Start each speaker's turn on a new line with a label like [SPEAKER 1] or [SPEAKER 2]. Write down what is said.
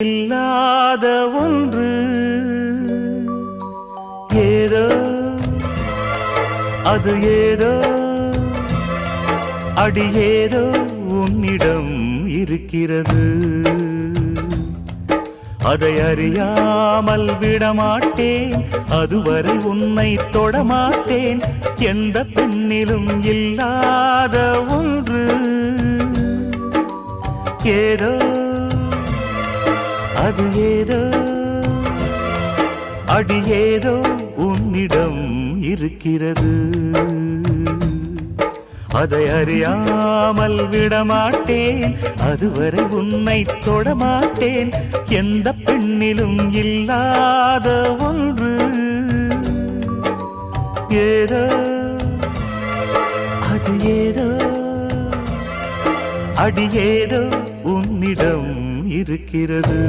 [SPEAKER 1] இல்லாத ஒன்று ஏதோ அது ஏதோ அடி ஏதோ உன்னிடம் இருக்கிறது. அதை அறியாமல் விடமாட்டேன், அதுவரை உன்னை தொடமாட்டேன். எந்த பெண்ணிலும் இல்லாத ஒன்று ஏதோ அது ஏதோ அடி ஏதோ உன்னிடம் இருக்கிறது. அதை அறியாமல் விடமாட்டேன், அதுவரை உன்னை தொடமாட்டேன். எந்த பெண்ணிலும் இல்லாத ஒன்று ஏதோ அது ஏதோ அடி ஏதோ உன்னிடம் இருக்கிறது.